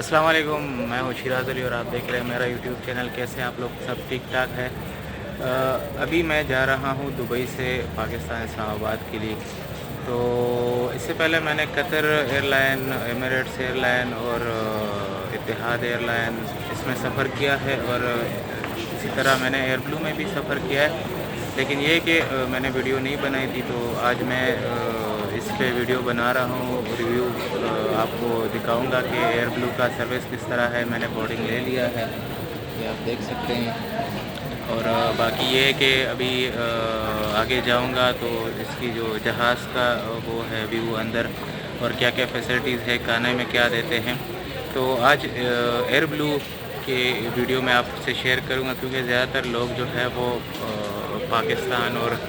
अस्सलाम वालेकुम, मैं हूँ शिराज अली और आप देख रहे हैं मेरा यूट्यूब चैनल। कैसे हैं आप लोग? सब ठीक ठाक है। अभी मैं जा रहा हूँ दुबई से पाकिस्तान इस्लामाबाद के लिए। तो इससे पहले मैंने कतर एयरलाइन, एमिरेट्स एयरलाइन और इत्तेहाद एयरलाइन इसमें सफ़र किया है, और इसी तरह मैंने एयर ब्लू में भी सफ़र किया है। लेकिन ये कि मैंने वीडियो नहीं बनाई थी, तो आज मैं इस पे वीडियो बना रहा हूँ। रिव्यू आपको दिखाऊंगा कि एयर ब्लू का सर्विस किस तरह है। मैंने बोर्डिंग ले लिया है, ये आप देख सकते हैं। और बाकी ये है कि अभी आगे जाऊंगा तो इसकी जो जहाज़ का वो है व्यू अंदर, और क्या क्या फैसिलिटीज़ है, खाने में क्या देते हैं। तो आज एयर ब्लू के वीडियो में आपसे शेयर करूंगा, क्योंकि ज़्यादातर लोग जो है वो पाकिस्तान और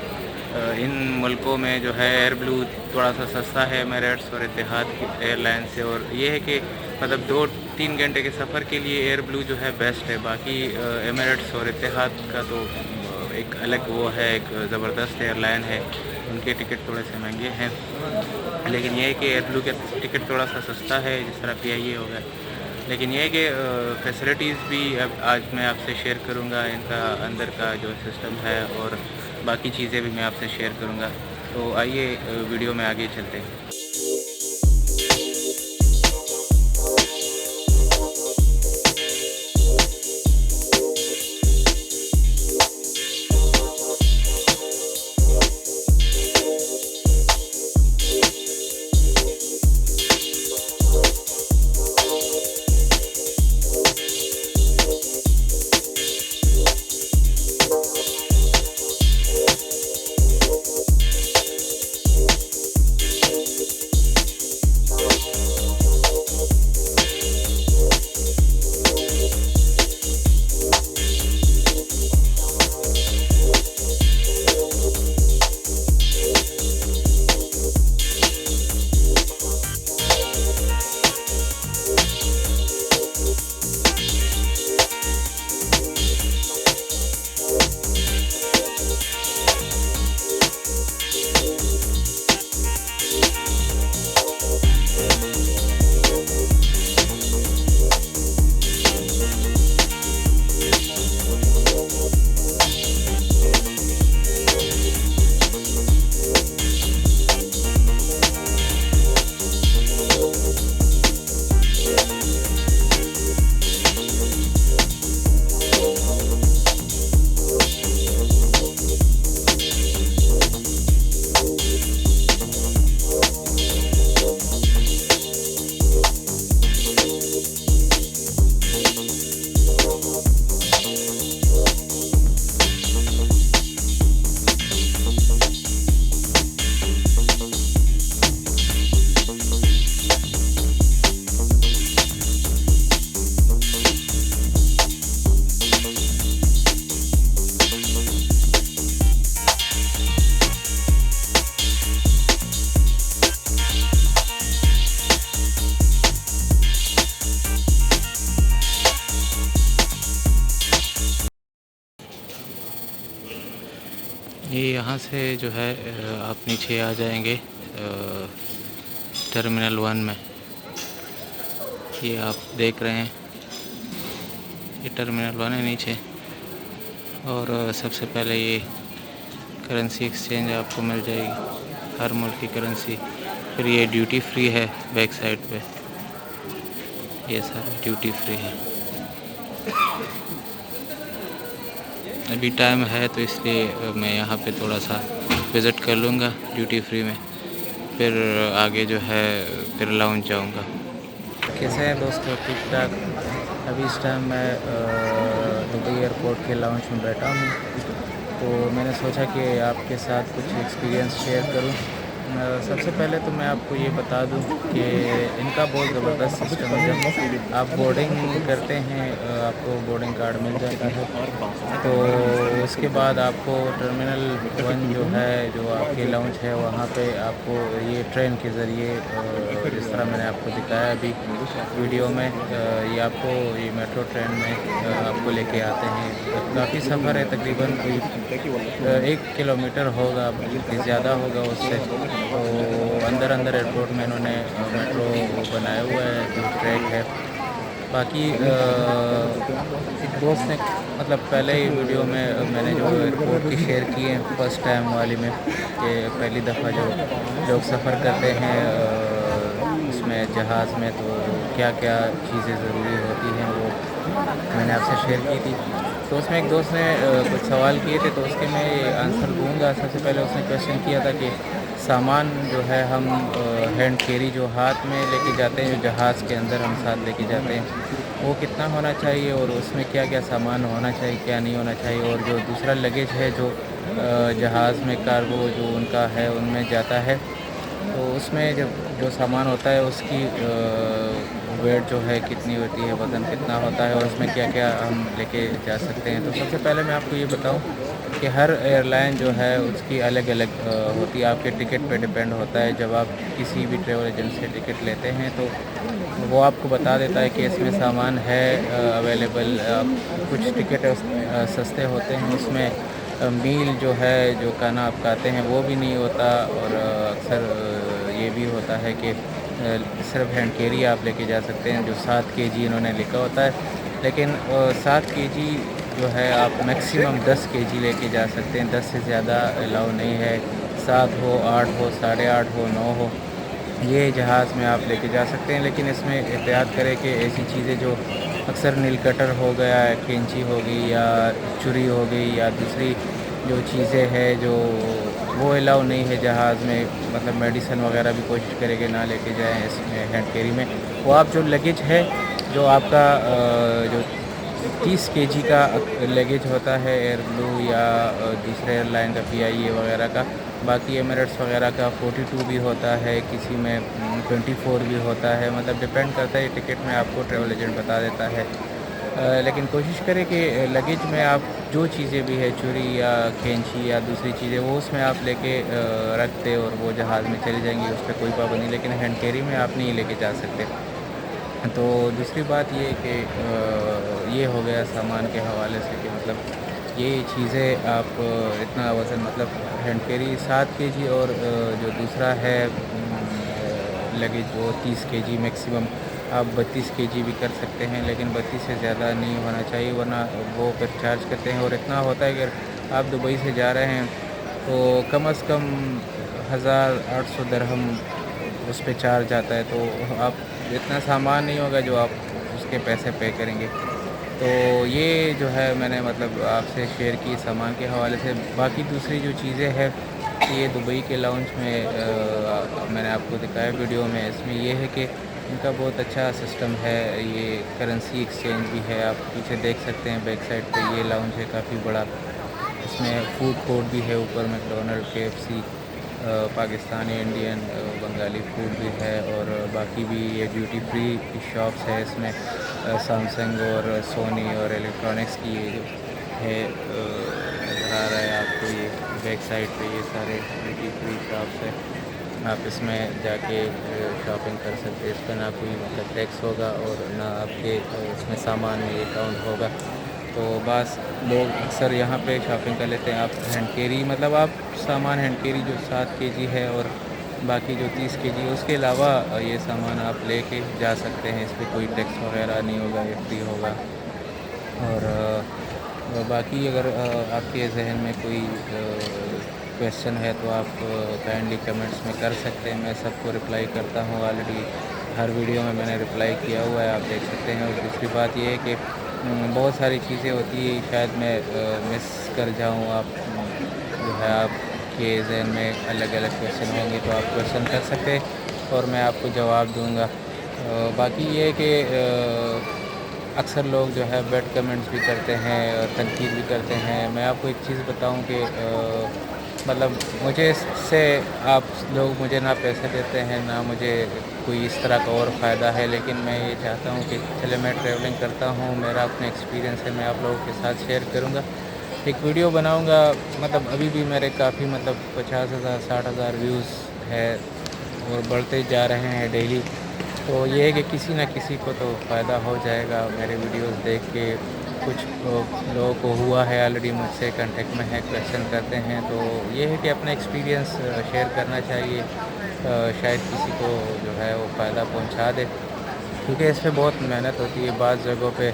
इन मुल्कों में जो है एयर ब्लू थोड़ा सा सस्ता है एमिरेट्स और इत्तेहाद एयरलाइन से। और ये है कि मतलब 2-3 घंटे के सफ़र के लिए एयर ब्लू जो है बेस्ट है। बाकी एमिरेट्स और इत्तेहाद का तो एक अलग वो है, एक ज़बरदस्त एयरलाइन है। उनके टिकट थोड़े से महंगे हैं, लेकिन ये है कि एयर ब्लू के टिकट थोड़ा सा सस्ता है, जिस तरह PIA हो गया। लेकिन ये है कि फैसिलिटीज़ भी अब आज मैं आपसे शेयर करूँगा, इनका अंदर का जो सिस्टम है, और बाकी चीज़ें भी मैं आपसे शेयर करूँगा। तो आइए वीडियो में आगे चलते हैं। ये यहाँ से जो है आप नीचे आ जाएंगे टर्मिनल 1 में। ये आप देख रहे हैं, ये टर्मिनल 1 है नीचे। और सबसे पहले ये करेंसी एक्सचेंज आपको मिल जाएगी, हर मुल्क की करेंसी। फिर ये ड्यूटी फ्री है, बैक साइड पे ये सारा ड्यूटी फ्री है। अभी टाइम है तो इसलिए मैं यहाँ पे थोड़ा सा विज़िट कर लूँगा ड्यूटी फ्री में, फिर आगे जो है फिर लाउंज जाऊँगा। कैसे हैं दोस्तों? ठीक ठाक। अभी इस टाइम मैं दुबई एयरपोर्ट के लाउंज में बैठा हूँ। तो मैंने सोचा कि आपके साथ कुछ एक्सपीरियंस शेयर करूँ। सबसे पहले तो मैं आपको ये बता दूं कि इनका बहुत ज़बरदस्त सिस्टम है। जब आप बोर्डिंग करते हैं आपको बोर्डिंग कार्ड मिल जाता है, तो उसके बाद आपको टर्मिनल 1 जो है, जो आपके लाउंज है, वहाँ पे आपको ये ट्रेन के ज़रिए जिस तरह मैंने आपको दिखाया अभी वीडियो में, ये आपको ये मेट्रो ट्रेन में आपको लेके आते हैं। काफ़ी सफ़र है, तकरीबन कोई 1 किलोमीटर होगा, बल्कि ज़्यादा होगा उससे। तो अंदर एयरपोर्ट में इन्होंने मेट्रो बनाया हुआ है, जो ट्रैक है, बाकी एक दोस्त ने मतलब पहले ही वीडियो में मैंने जो एयरपोर्ट की शेयर की है फ़र्स्ट टाइम वाली में, कि पहली दफ़ा जो लोग सफ़र करते हैं उसमें जहाज़ में, तो क्या क्या चीज़ें ज़रूरी होती हैं वो मैंने आपसे शेयर की थी। तो उसमें एक दोस्त ने कुछ सवाल किए थे, तो उसके मैं ये आंसर दूँगा। सबसे पहले उसने क्वेश्चन किया था कि सामान जो है हम हैंड कैरी जो हाथ में लेके जाते हैं, जो जहाज़ के अंदर हम साथ लेके जाते हैं, वो कितना होना चाहिए और उसमें क्या-क्या सामान होना चाहिए, क्या नहीं होना चाहिए। और जो दूसरा लगेज है जो जहाज़ में कार्गो जो उनका है उनमें जाता है, तो उसमें जब जो सामान होता है उसकी वेट जो है कितनी होती है, वज़न कितना होता है और उसमें क्या-क्या हम लेके जा सकते हैं। तो सबसे पहले मैं आपको ये बताऊँ कि हर एयरलाइन जो है उसकी अलग-अलग होती है, आपके टिकट पे डिपेंड होता है। जब आप किसी भी ट्रैवल एजेंट से टिकट लेते हैं तो वो आपको बता देता है कि इसमें सामान है अवेलेबल। कुछ टिकट सस्ते होते हैं, उसमें मील जो है जो खाना आप खाते हैं वो भी नहीं होता। और अक्सर ये भी होता है कि सिर्फ हैंड कैरी आप लेके जा सकते हैं, जो 7 केजी इन्होंने लिखा होता है। लेकिन 7 केजी जो है आप मैक्सिमम 10 केजी लेके जा सकते हैं, 10 से ज़्यादा अलाउ नहीं है। 7 हो, 8 हो, साढ़े 8 हो, 9 हो, ये जहाज़ में आप लेके जा सकते हैं। लेकिन इसमें एहतियात करें कि ऐसी चीज़ें जो अक्सर नील कटर हो गया, कैंची हो गई या छुरी हो गई या दूसरी जो चीज़ें हैं जो वो अलाउ नहीं है जहाज़ में, मतलब मेडिसिन वगैरह भी कोशिश करें कि ना लेके जाएँ इसमें हैंड कैरी में। वो आप जो लगेज है जो आपका जो 30 केजी का लगेज होता है एयर ब्लू या दूसरे एयरलाइन का पीआईए वगैरह का, बाकी एमिरेट्स वगैरह का 42 भी होता है, किसी में 24 भी होता है, मतलब डिपेंड करता है। टिकट में आपको ट्रैवल एजेंट बता देता है। लेकिन कोशिश करें कि लगेज में आप जो चीज़ें भी है, छुरी या कैंची या दूसरी चीज़ें, वो उसमें आप लेके रख दें और वो जहाज़ में चली जाएंगी, उस पर कोई पाबंदी। लेकिन हैंड कैरी में आप नहीं लेके जा सकते। तो दूसरी बात ये कि ये हो गया सामान के हवाले से कि मतलब ये चीज़ें आप इतना वज़न, मतलब हैंड कैरी 7 केजी और जो दूसरा है लगेज वो 30 केजी मैक्सिमम। आप 32 केजी भी कर सकते हैं, लेकिन 32 से ज़्यादा नहीं होना चाहिए, वरना वो फिर चार्ज करते हैं। और इतना होता है कि अगर आप दुबई से जा रहे हैं तो कम से कम 1800 दिरहम उस पे चार्ज आता है। तो आप इतना सामान नहीं होगा जो आप उसके पैसे पे करेंगे। तो ये जो है मैंने मतलब आपसे शेयर की सामान के हवाले से। बाकी दूसरी जो चीज़ें हैं, ये दुबई के लाउंज में मैंने आपको दिखाया वीडियो में। इसमें ये है कि इनका बहुत अच्छा सिस्टम है, ये करेंसी एक्सचेंज भी है। आप पीछे देख सकते हैं बैक साइड पे ये लाउंज है काफ़ी बड़ा। इसमें फूड कोर्ट भी है, ऊपर McDonald, KFC, Pakistani, Indian, Bengali food भी है। और बाकी भी ये ड्यूटी फ्री शॉप्स है इसमें। सैमसंग और सोनी और इलेक्ट्रॉनिक्स की ये जो है नज़र आ रहा है आपको, ये बैक साइड पे ये सारे ड्यूटी फ्री शॉप्स है। आप इसमें जाके शॉपिंग कर सकते हैं। इस पर ना कोई मतलब टैक्स होगा और ना आपके इसमें सामान में ये काउंट होगा। तो बस लोग अक्सर यहाँ पे शॉपिंग कर लेते हैं। आप हैंड कैरी, मतलब आप सामान हैंड कैरी जो 7 केजी है और बाकी जो 30 केजी है, उसके अलावा ये सामान आप लेके जा सकते हैं। इस पर कोई टैक्स वगैरह नहीं होगा, ये फ्री होगा। और बाकी अगर आपके जहन में कोई क्वेश्चन है तो आप काइंडली कमेंट्स में कर सकते हैं। मैं सबको रिप्लाई करता हूँ, ऑलरेडी हर वीडियो में मैंने रिप्लाई किया हुआ है, आप देख सकते हैं। और दूसरी बात ये है कि बहुत सारी चीज़ें होती है शायद मैं मिस कर जाऊँ। आप जो है आपके जहन में अलग अलग क्वेश्चन होंगे तो आप क्वेश्चन कर सकते हैं और मैं आपको जवाब दूँगा। बाकी ये है कि अक्सर लोग जो है बैड कमेंट्स भी करते हैं और तनकीद भी करते हैं। मैं आपको एक चीज़ बताऊं कि मतलब मुझे इससे आप लोग मुझे ना पैसे देते हैं ना मुझे कोई इस तरह का और फ़ायदा है, लेकिन मैं ये चाहता हूं कि चले मैं ट्रैवलिंग करता हूं, मेरा अपना एक्सपीरियंस है, मैं आप लोगों के साथ शेयर करूंगा, एक वीडियो बनाऊंगा। मतलब अभी भी मेरे काफ़ी मतलब 50,000 60,000 व्यूज़ है और बढ़ते जा रहे हैं डेली। तो ये है कि किसी न किसी को तो फ़ायदा हो जाएगा मेरे वीडियोस देख के। कुछ लोगों को हुआ है, ऑलरेडी मुझसे कांटेक्ट में है, क्वेश्चन करते हैं। तो ये है कि अपना एक्सपीरियंस शेयर करना चाहिए, शायद किसी को जो है वो फ़ायदा पहुंचा दे। क्योंकि इस पे बहुत मेहनत होती है। बाज़ जगहों पे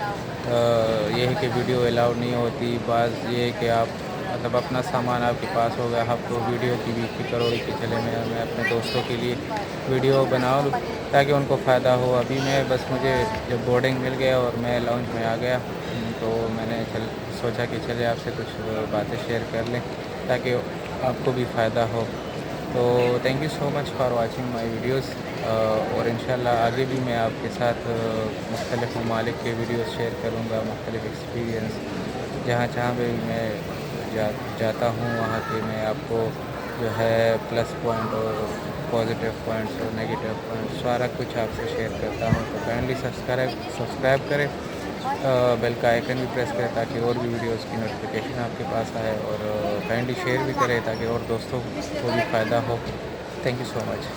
ये है कि वीडियो अलाउड नहीं होती, बाज़ ये है कि आप मतलब अपना सामान आपके पास होगा, आपको वीडियो की भी फ़िक्र होगी कि चले मैं अपने दोस्तों के लिए वीडियो बनाऊँ ताकि उनको फ़ायदा हो। अभी मैं बस मुझे जब बोर्डिंग मिल गया और मैं लाउंज में आ गया, तो मैंने सोचा कि चले आपसे कुछ बातें शेयर कर लें ताकि आपको भी फ़ायदा हो। तो thank you so much for watching my videos, और इंशाल्लाह आगे भी मैं आपके साथ मुख्तलिफ़ ममालिक के वीडियोस शेयर करूँगा, मुख्तलिफ़ एक्सपीरियंस जहाँ जहाँ पे भी मैं जाता हूँ वहाँ के मैं आपको जो है प्लस पॉइंट और पॉजिटिव पॉइंट्स और नेगेटिव पॉइंट्स सारा कुछ आपसे शेयर करता हूँ। तो काइंडली सब्सक्राइब करें, बेल का आइकन भी प्रेस करें ताकि और भी वीडियोस की नोटिफिकेशन आपके पास आए, और काइंडली शेयर भी करें ताकि और दोस्तों को भी फ़ायदा हो। Thank you so much.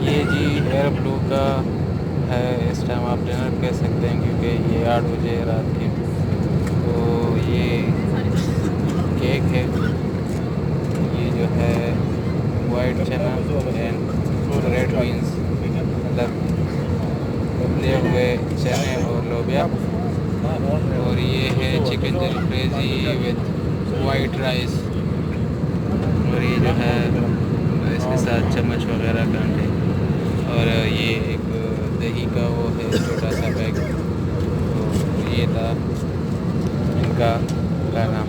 ये जी एयर ब्लू का है, इस टाइम आप डिनर कह सकते हैं क्योंकि ये 8 बजे रात के। तो ये केक है, ये जो है वाइट चना एंड रेड बीन्स, मतलब उबले हुए चने और लोबिया, और ये है chicken jalfrezi with white rice, और ये जो है इसके साथ चम्मच वगैरह कांटे, और ये एक दही का वो है छोटा सा पैक। तो ये था इनका खाना।